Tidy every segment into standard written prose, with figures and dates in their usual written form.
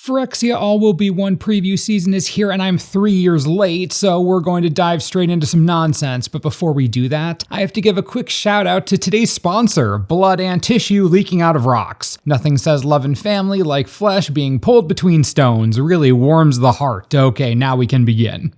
Phyrexia All Will Be One preview season is here and I'm 3 years late, so we're going to dive straight into some nonsense. But before we do that, I have to give a quick shout out to today's sponsor, blood and tissue leaking out of rocks. Nothing says love and family like flesh being pulled between stones. Really warms the heart. Okay, now we can begin.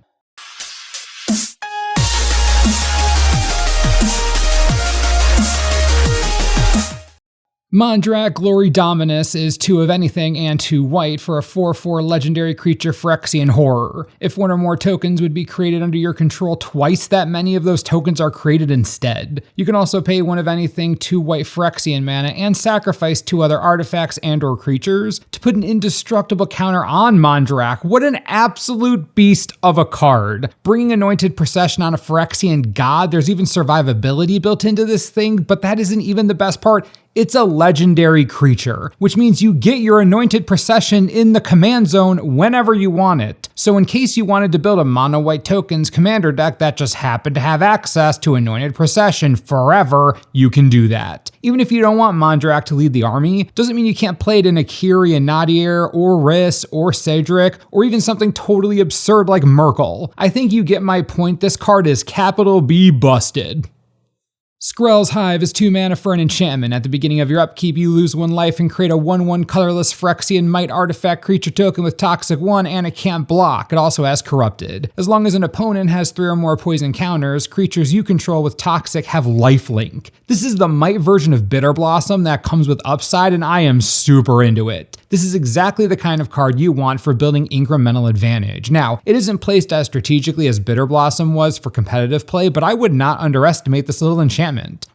Mondrak, Glory Dominus is 2 of anything and 2 white for a 4/4 legendary creature Phyrexian horror. If one or more tokens would be created under your control, twice that many of those tokens are created instead. You can also pay 1 of anything 2 white Phyrexian mana and sacrifice 2 other artifacts and or creatures to put an indestructible counter on Mondrak. What an absolute beast of a card. Bringing Anointed Procession on a Phyrexian god, there's even survivability built into this thing, but that isn't even the best part. It's a legendary creature, which means you get your Anointed Procession in the command zone whenever you want it. So in case you wanted to build a mono white tokens commander deck that just happened to have access to Anointed Procession forever, you can do that. Even if you don't want Mondrak to lead the army, doesn't mean you can't play it in Akiri and Nadir, or Riss, or Cedric, or even something totally absurd like Merkle. I think you get my point. This card is capital B busted. Skrell's Hive is 2 mana for an enchantment. At the beginning of your upkeep, you lose 1 life and create a 1/1 colorless Phyrexian Might artifact creature token with Toxic 1 and it can't block. It also has Corrupted. As long as an opponent has 3 or more poison counters, creatures you control with Toxic have lifelink. This is the Might version of Bitter Blossom that comes with upside, and I am super into it. This is exactly the kind of card you want for building incremental advantage. Now, it isn't placed as strategically as Bitter Blossom was for competitive play, but I would not underestimate this little enchantment.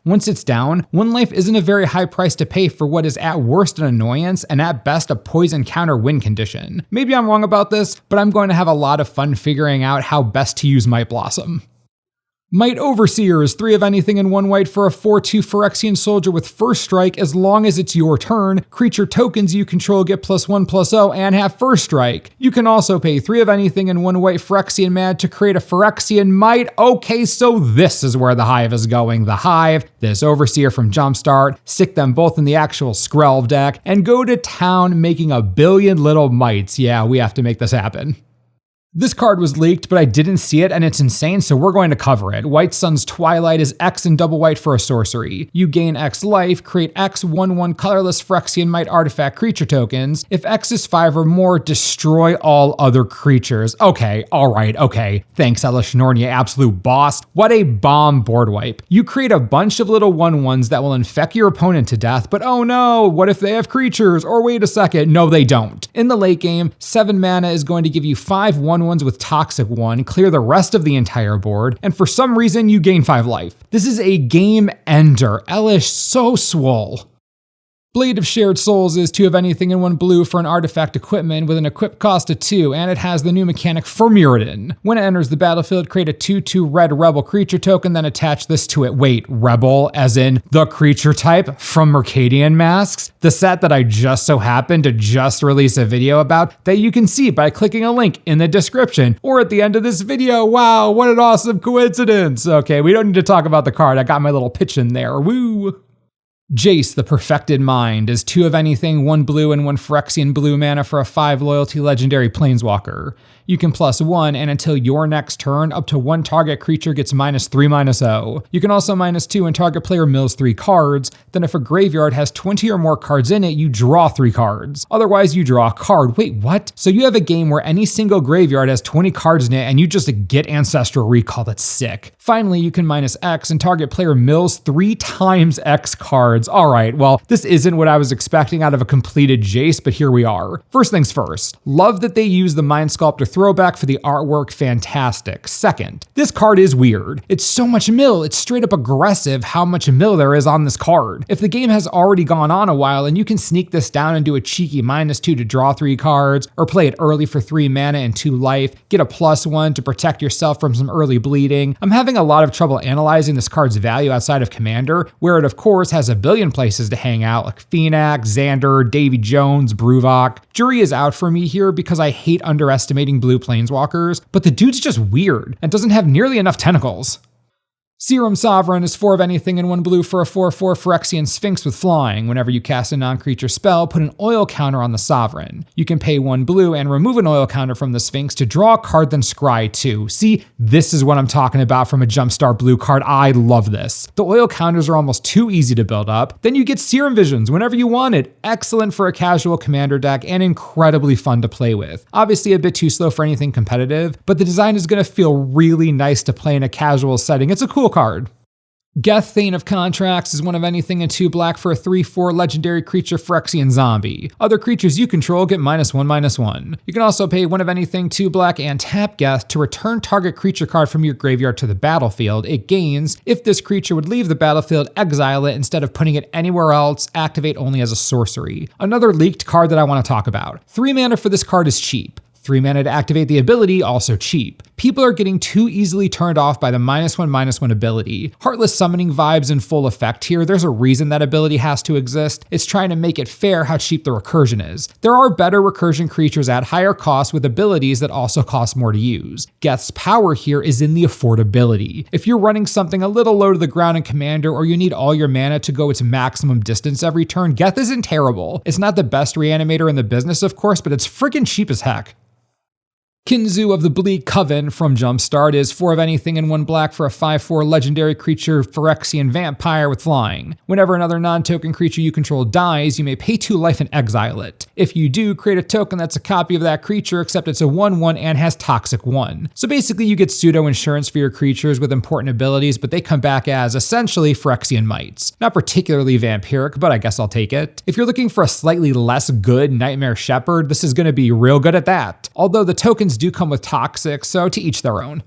Once it's down, 1 life isn't a very high price to pay for what is at worst an annoyance and at best a poison counter win condition. Maybe I'm wrong about this, but I'm going to have a lot of fun figuring out how best to use Might Blossom. Might Overseer is 3 of anything and 1 white for a 4/2 Phyrexian soldier with first strike as long as it's your turn. Creature tokens you control get +1/+0 and have first strike. You can also pay 3 of anything and 1 white Phyrexian mana to create a Phyrexian Might. Okay, so this is where the Hive is going. The Hive, this Overseer from Jumpstart, stick them both in the actual Skrell deck, and go to town making a billion little mites. Yeah, we have to make this happen. This card was leaked, but I didn't see it and it's insane, so we're going to cover it. White Sun's Twilight is X and double white for a sorcery. You gain X life, create X 1/1 colorless Phyrexian Might artifact creature tokens. If X is 5 or more, destroy all other creatures. Okay, alright, okay. Thanks, Elish Norn, absolute boss. What a bomb board wipe. You create a bunch of little 1/1s that will infect your opponent to death, but oh no, what if they have creatures? Or wait a second, no they don't. In the late game, 7 mana is going to give you 5 1/1s with Toxic 1, clear the rest of the entire board, and for some reason you gain 5 life. This is a game ender. Elish so swole. Blade of Shared Souls is 2 of anything and 1 blue for an artifact equipment with an equip cost of 2, and it has the new mechanic for Mirrodin. When it enters the battlefield, create a 2/2 red rebel creature token, then attach this to it. Wait, rebel as in the creature type from Mercadian Masks? The set that I just so happened to just release a video about that you can see by clicking a link in the description or at the end of this video. Wow, what an awesome coincidence. Okay, we don't need to talk about the card. I got my little pitch in there. Woo! Jace, the Perfected Mind, is 2 of anything, 1 blue and 1 Phyrexian blue mana for a 5 loyalty legendary planeswalker. You can +1, and until your next turn, up to 1 target creature gets -3/-0. You can also -2 and target player mills 3 cards. Then if a graveyard has 20 or more cards in it, you draw 3 cards. Otherwise, you draw a card. Wait, what? So you have a game where any single graveyard has 20 cards in it, and you just get Ancestral Recall. That's sick. Finally, you can -X, and target player mills 3 times X cards. Alright, well, this isn't what I was expecting out of a completed Jace, but here we are. First things first, love that they use the Mind Sculptor throwback for the artwork, fantastic. Second, this card is weird. It's so much mill, it's straight up aggressive how much mill there is on this card. If the game has already gone on a while and you can sneak this down and do a cheeky -2 to draw 3 cards, or play it early for 3 mana and 2 life, get a +1 to protect yourself from some early bleeding. I'm having a lot of trouble analyzing this card's value outside of Commander, where it of course has a billion places to hang out like Phoenix, Xander, Davy Jones, Bruvok. Jury is out for me here because I hate underestimating blue planeswalkers, but the dude's just weird and doesn't have nearly enough tentacles. Serum Sovereign is 4 of anything and 1 blue for a 4/4 Phyrexian Sphinx with flying. Whenever you cast a non-creature spell, put an oil counter on the Sovereign. You can pay 1 blue and remove an oil counter from the Sphinx to draw a card, then scry 2. See, this is what I'm talking about from a Jumpstart blue card. I love this. The oil counters are almost too easy to build up. Then you get Serum Visions whenever you want it. Excellent for a casual commander deck and incredibly fun to play with. Obviously a bit too slow for anything competitive, but the design is going to feel really nice to play in a casual setting. It's a cool card. Geth Thane of Contracts is 1 of anything and 2 black for a 3/4 legendary creature Phyrexian zombie. Other creatures you control get -1/-1. You can also pay 1 of anything 2 black and tap Geth to return target creature card from your graveyard to the battlefield. It gains, if this creature would leave the battlefield, exile it instead of putting it anywhere else, activate only as a sorcery. Another leaked card that I want to talk about. 3 mana for this card is cheap. 3 mana to activate the ability, also cheap. People are getting too easily turned off by the -1/-1 ability. Heartless Summoning vibes in full effect here. There's a reason that ability has to exist. It's trying to make it fair how cheap the recursion is. There are better recursion creatures at higher cost with abilities that also cost more to use. Geth's power here is in the affordability. If you're running something a little low to the ground in Commander, or you need all your mana to go its maximum distance every turn, Geth isn't terrible. It's not the best reanimator in the business, of course, but it's freaking cheap as heck. Kinzu of the Bleak Coven from Jumpstart is 4 of anything and 1 black for a 5/4 legendary creature Phyrexian vampire with flying. Whenever another non-token creature you control dies, you may pay 2 life and exile it. If you do, create a token that's a copy of that creature, except it's a 1/1 and has Toxic 1. So basically you get pseudo insurance for your creatures with important abilities, but they come back as essentially Phyrexian mites. Not particularly vampiric, but I guess I'll take it. If you're looking for a slightly less good Nightmare Shepherd, this is going to be real good at that. Although the tokens do come with Toxic, so to each their own.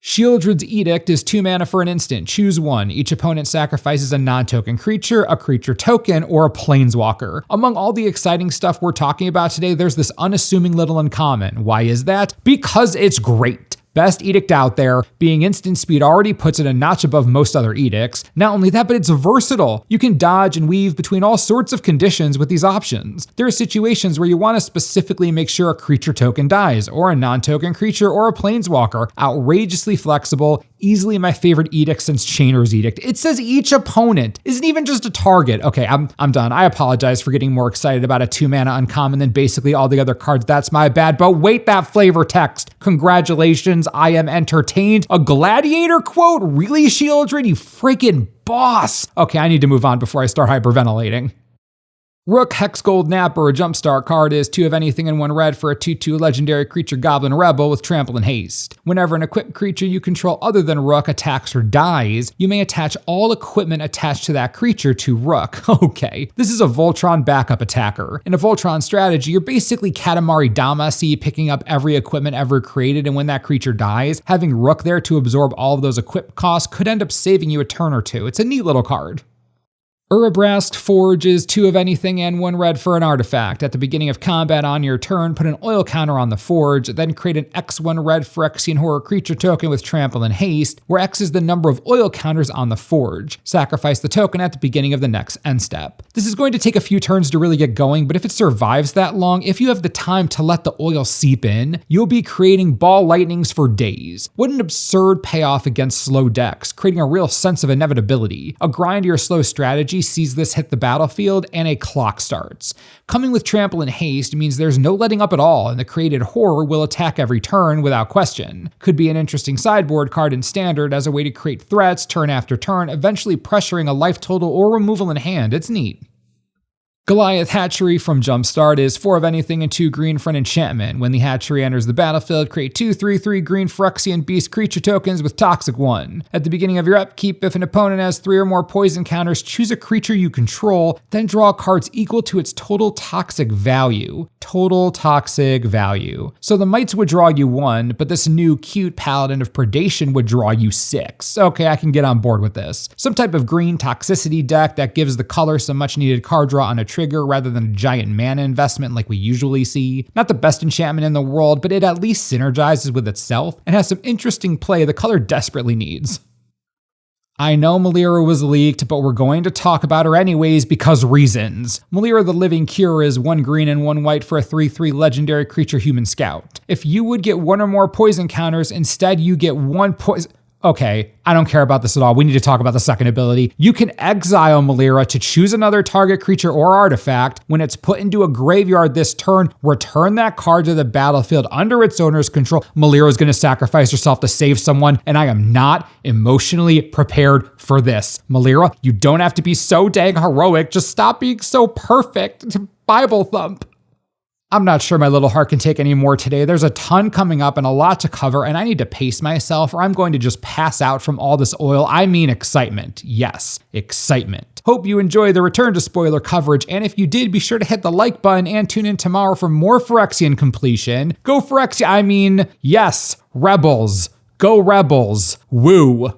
Shieldred's Edict is 2 mana for an instant. Choose 1. Each opponent sacrifices a non-token creature, a creature token, or a planeswalker. Among all the exciting stuff we're talking about today, there's this unassuming little uncommon. Why is that? Because it's great. Best edict out there, being instant speed already puts it a notch above most other edicts. Not only that, but it's versatile. You can dodge and weave between all sorts of conditions with these options. There are situations where you want to specifically make sure a creature token dies, or a non-token creature, or a planeswalker. Outrageously flexible, easily my favorite edict since Chainer's Edict. It says each opponent isn't even just a target. Okay, I'm done. I apologize for getting more excited about a 2 mana uncommon than basically all the other cards. That's my bad. But wait, that flavor text. Congratulations, I am entertained. A gladiator quote? Really, Shieldred? You freaking boss. Okay, I need to move on before I start hyperventilating. Rook Hexgold Napper, a Jumpstart card, is 2 of anything and 1 red for a 2/2 legendary creature Goblin Rebel with Trample and Haste. Whenever an equipped creature you control other than Rook attacks or dies, you may attach all equipment attached to that creature to Rook. Okay, this is a Voltron backup attacker. In a Voltron strategy, you're basically Katamari Damacy, picking up every equipment ever created, and when that creature dies, having Rook there to absorb all of those equip costs could end up saving you a turn or two. It's a neat little card. Urabrask Forge is 2 of anything and 1 red for an artifact. At the beginning of combat on your turn, put an oil counter on the Forge, then create an X1 red Phyrexian horror creature token with Trample and Haste, where X is the number of oil counters on the Forge. Sacrifice the token at the beginning of the next end step. This is going to take a few turns to really get going, but if it survives that long, if you have the time to let the oil seep in, you'll be creating ball lightnings for days. What an absurd payoff against slow decks, creating a real sense of inevitability. A grind or slow strategy sees this hit the battlefield and a clock starts. Coming with Trample and Haste means there's no letting up at all, and the created horror will attack every turn without question. Could be an interesting sideboard card in Standard as a way to create threats turn after turn, eventually pressuring a life total or removal in hand. It's neat. Goliath Hatchery from Jumpstart is 4 of anything and 2 green for an enchantment. When the hatchery enters the battlefield, create 2 3/3 green Phyrexian beast creature tokens with Toxic 1. At the beginning of your upkeep, if an opponent has 3 or more poison counters, choose a creature you control, then draw cards equal to its total toxic value. Total toxic value. So the mites would draw you 1, but this new cute Paladin of Predation would draw you 6. Okay, I can get on board with this. Some type of green toxicity deck that gives the color some much needed card draw on a trigger rather than a giant mana investment like we usually see. Not the best enchantment in the world, but it at least synergizes with itself and has some interesting play the color desperately needs. I know Melira was leaked, but we're going to talk about her anyways because reasons. Melira the Living Cure is 1 green and 1 white for a 3/3 legendary creature human scout. If you would get 1 or more poison counters, instead you get 1 poison... Okay, I don't care about this at all. We need to talk about the second ability. You can exile Melira to choose another target creature or artifact. When it's put into a graveyard this turn, return that card to the battlefield under its owner's control. Melira is going to sacrifice herself to save someone, and I am not emotionally prepared for this. Melira, you don't have to be so dang heroic. Just stop being so perfect. Bible thump. I'm not sure my little heart can take any more today. There's a ton coming up and a lot to cover, and I need to pace myself or I'm going to just pass out from all this oil. I mean excitement. Yes, excitement. Hope you enjoy the return to spoiler coverage, and if you did, be sure to hit the like button and tune in tomorrow for more Phyrexian completion. Go Phyrexia, yes, Rebels. Go Rebels. Woo.